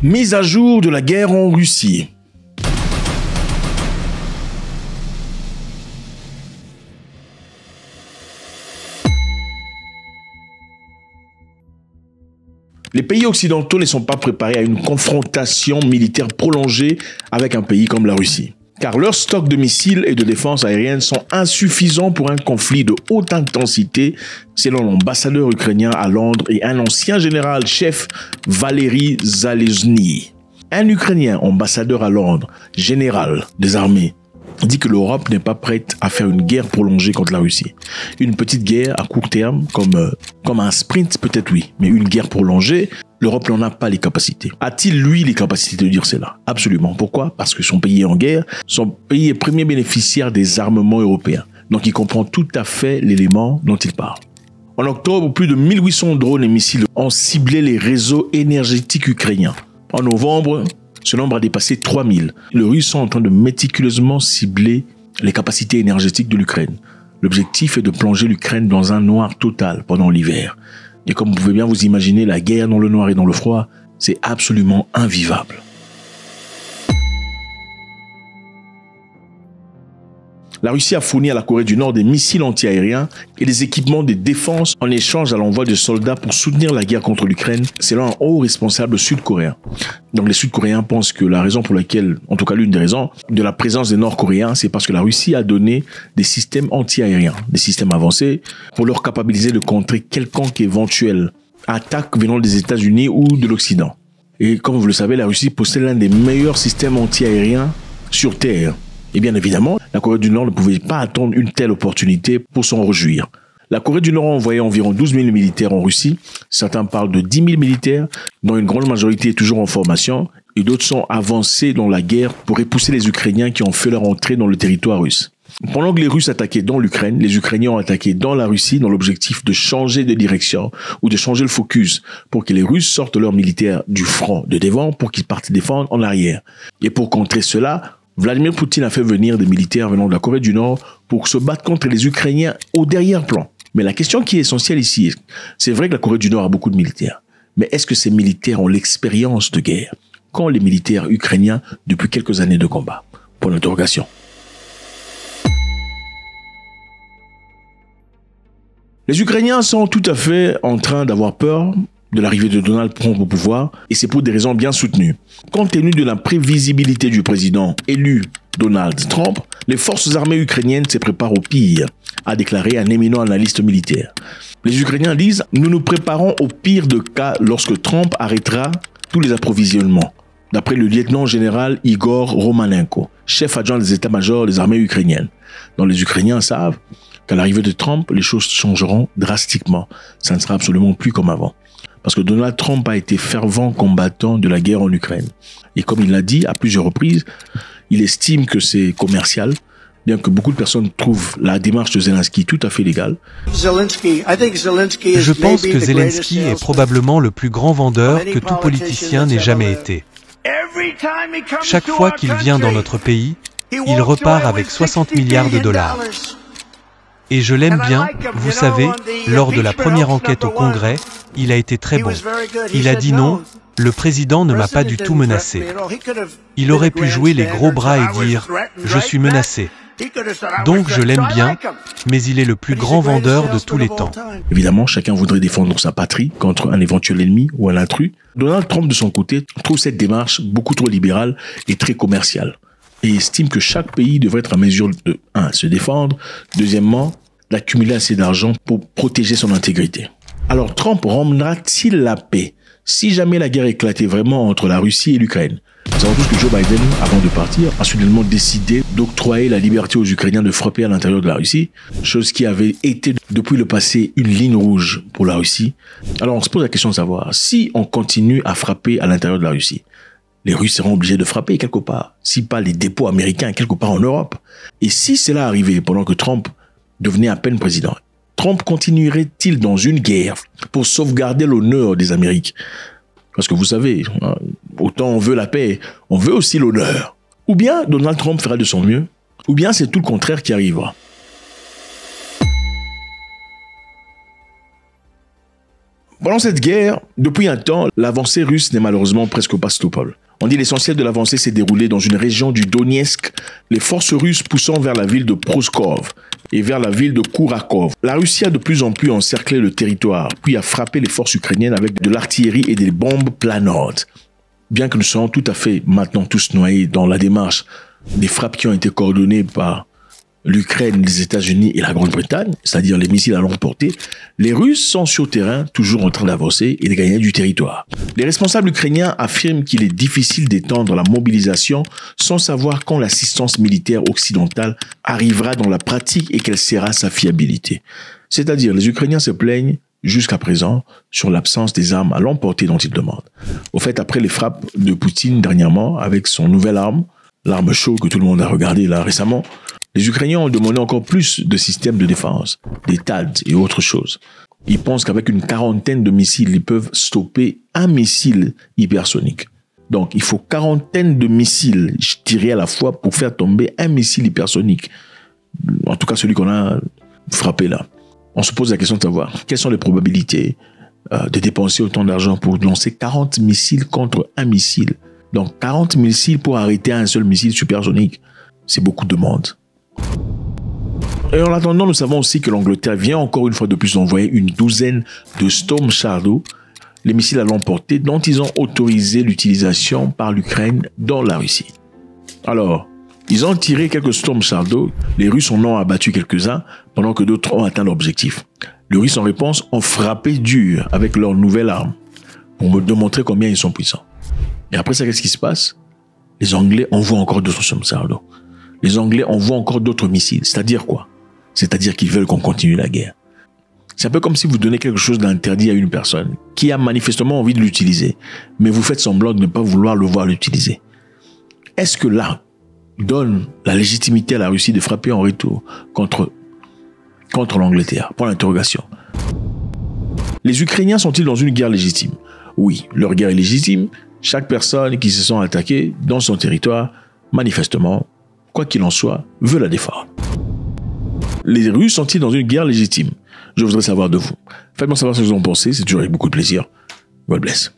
Mise à jour de la guerre en Russie. Les pays occidentaux ne sont pas préparés à une confrontation militaire prolongée avec un pays comme la Russie, car leurs stocks de missiles et de défense aérienne sont insuffisants pour un conflit de haute intensité, selon l'ambassadeur ukrainien à Londres et un ancien général-chef, Valery Zaluzhny. Un Ukrainien ambassadeur à Londres, général des armées, dit que l'Europe n'est pas prête à faire une guerre prolongée contre la Russie. Une petite guerre à court terme, comme un sprint peut-être oui, mais une guerre prolongée, l'Europe n'en a pas les capacités. A-t-il lui les capacités de dire cela? Absolument. Pourquoi? Parce que son pays est en guerre, son pays est premier bénéficiaire des armements européens. Donc il comprend tout à fait l'élément dont il parle. En octobre, plus de 1800 drones et missiles ont ciblé les réseaux énergétiques ukrainiens. En novembre, ce nombre a dépassé 3000. Les Russes sont en train de méticuleusement cibler les capacités énergétiques de l'Ukraine. L'objectif est de plonger l'Ukraine dans un noir total pendant l'hiver. Et comme vous pouvez bien vous imaginer, la guerre dans le noir et dans le froid, c'est absolument invivable. La Russie a fourni à la Corée du Nord des missiles antiaériens et des équipements de défense en échange à l'envoi de soldats pour soutenir la guerre contre l'Ukraine, selon un haut responsable sud-coréen. Donc les Sud-Coréens pensent que la raison pour laquelle, en tout cas l'une des raisons, de la présence des Nord-Coréens, c'est parce que la Russie a donné des systèmes anti-aériens, des systèmes avancés, pour leur capabiliser de contrer quelconque éventuelle attaque venant des États-Unis ou de l'Occident. Et comme vous le savez, la Russie possède l'un des meilleurs systèmes anti-aériens sur Terre. Et bien évidemment, la Corée du Nord ne pouvait pas attendre une telle opportunité pour s'en réjouir. La Corée du Nord a envoyé environ 12 000 militaires en Russie. Certains parlent de 10 000 militaires, dont une grande majorité est toujours en formation, et d'autres sont avancés dans la guerre pour repousser les Ukrainiens qui ont fait leur entrée dans le territoire russe. Pendant que les Russes attaquaient dans l'Ukraine, les Ukrainiens ont attaqué dans la Russie dans l'objectif de changer de direction ou de changer le focus pour que les Russes sortent leurs militaires du front de devant pour qu'ils partent défendre en arrière. Et pour contrer cela, Vladimir Poutine a fait venir des militaires venant de la Corée du Nord pour se battre contre les Ukrainiens au derrière-plan. Mais la question qui est essentielle ici, c'est vrai que la Corée du Nord a beaucoup de militaires. Mais est-ce que ces militaires ont l'expérience de guerre? Qu'ont les militaires ukrainiens depuis quelques années de combat? Pour l'interrogation. Les Ukrainiens sont tout à fait en train d'avoir peur de l'arrivée de Donald Trump au pouvoir, et c'est pour des raisons bien soutenues. Compte tenu de la prévisibilité du président élu Donald Trump, les forces armées ukrainiennes se préparent au pire, a déclaré un éminent analyste militaire. Les Ukrainiens disent « Nous nous préparons au pire de cas lorsque Trump arrêtera tous les approvisionnements », d'après le lieutenant-général Igor Romanenko, chef adjoint des états-majors des armées ukrainiennes. Donc les Ukrainiens savent qu'à l'arrivée de Trump, les choses changeront drastiquement. Ça ne sera absolument plus comme avant. Parce que Donald Trump a été fervent combattant de la guerre en Ukraine. Et comme il l'a dit à plusieurs reprises, il estime que c'est commercial, bien que beaucoup de personnes trouvent la démarche de Zelensky tout à fait légale. Je pense que Zelensky est probablement le plus grand vendeur que tout politicien n'ait jamais été. Chaque fois qu'il vient dans notre pays, il repart avec 60 milliards de dollars. Et je l'aime bien, vous savez, lors de la première enquête au Congrès, il a été très bon. Il a dit non, le président ne m'a pas du tout menacé. Il aurait pu jouer les gros bras et dire « je suis menacé ». Donc je l'aime bien, mais il est le plus grand vendeur de tous les temps. Évidemment, chacun voudrait défendre sa patrie contre un éventuel ennemi ou un intrus. Donald Trump, de son côté, trouve cette démarche beaucoup trop libérale et très commerciale. Et estime que chaque pays devrait être en mesure de, 1. Se défendre, deuxièmement, d'accumuler assez d'argent pour protéger son intégrité. Alors Trump rendra-t-il la paix si jamais la guerre éclatait vraiment entre la Russie et l'Ukraine? Nous savons tous que Joe Biden, avant de partir, a soudainement décidé d'octroyer la liberté aux Ukrainiens de frapper à l'intérieur de la Russie, chose qui avait été depuis le passé une ligne rouge pour la Russie. Alors on se pose la question de savoir, si on continue à frapper à l'intérieur de la Russie, les Russes seront obligés de frapper quelque part, si pas les dépôts américains quelque part en Europe. Et si cela arrivait pendant que Trump devenait à peine président, Trump continuerait-il dans une guerre pour sauvegarder l'honneur des Amériques? Parce que vous savez, autant on veut la paix, on veut aussi l'honneur. Ou bien Donald Trump fera de son mieux, ou bien c'est tout le contraire qui arrivera. Pendant cette guerre, depuis un temps, l'avancée russe n'est malheureusement presque pas stoppable. On dit l'essentiel de l'avancée s'est déroulé dans une région du Donetsk, les forces russes poussant vers la ville de Pskov et vers la ville de Kourakov. La Russie a de plus en plus encerclé le territoire, puis a frappé les forces ukrainiennes avec de l'artillerie et des bombes planantes. Bien que nous soyons tout à fait maintenant tous noyés dans la démarche des frappes qui ont été coordonnées par l'Ukraine, les États-Unis et la Grande-Bretagne, c'est-à-dire les missiles à longue portée, les Russes sont sur le terrain, toujours en train d'avancer et de gagner du territoire. Les responsables ukrainiens affirment qu'il est difficile d'étendre la mobilisation sans savoir quand l'assistance militaire occidentale arrivera dans la pratique et quelle sera sa fiabilité. C'est-à-dire, les Ukrainiens se plaignent jusqu'à présent sur l'absence des armes à longue portée dont ils demandent. Au fait, après les frappes de Poutine dernièrement avec son nouvelle arme, l'arme chaude que tout le monde a regardé là récemment, les Ukrainiens ont demandé encore plus de systèmes de défense, des THAAD et autres choses. Ils pensent qu'avec une quarantaine de missiles, ils peuvent stopper un missile hypersonique. Donc, il faut quarantaine de missiles tirés à la fois pour faire tomber un missile hypersonique. En tout cas, celui qu'on a frappé là. On se pose la question de savoir quelles sont les probabilités de dépenser autant d'argent pour lancer 40 missiles contre un missile. Donc, 40 missiles pour arrêter un seul missile supersonique. C'est beaucoup de monde. Et en attendant, nous savons aussi que l'Angleterre vient encore une fois de plus envoyer une douzaine de Storm Shadow, les missiles à longue portée dont ils ont autorisé l'utilisation par l'Ukraine dans la Russie. Alors, ils ont tiré quelques Storm Shadow, les Russes en ont abattu quelques-uns pendant que d'autres ont atteint l'objectif. Les Russes en réponse ont frappé dur avec leur nouvelle arme pour me démontrer combien ils sont puissants. Et après ça, qu'est-ce qui se passe? Les Anglais envoient encore d'autres Storm Shadow. Les Anglais envoient encore d'autres missiles. C'est-à-dire quoi? C'est-à-dire qu'ils veulent qu'on continue la guerre. C'est un peu comme si vous donnez quelque chose d'interdit à une personne qui a manifestement envie de l'utiliser, mais vous faites semblant de ne pas vouloir le voir l'utiliser. Est-ce que là donne la légitimité à la Russie de frapper en retour contre l'Angleterre? Point d'interrogation. Les Ukrainiens sont-ils dans une guerre légitime? Oui, leur guerre est légitime. Chaque personne qui se sent attaquée dans son territoire, manifestement, quoi qu'il en soit, veut la défendre. Les Russes sont-ils dans une guerre légitime? Je voudrais savoir de vous. Faites-moi savoir ce que vous en pensez, c'est toujours avec beaucoup de plaisir. God bless.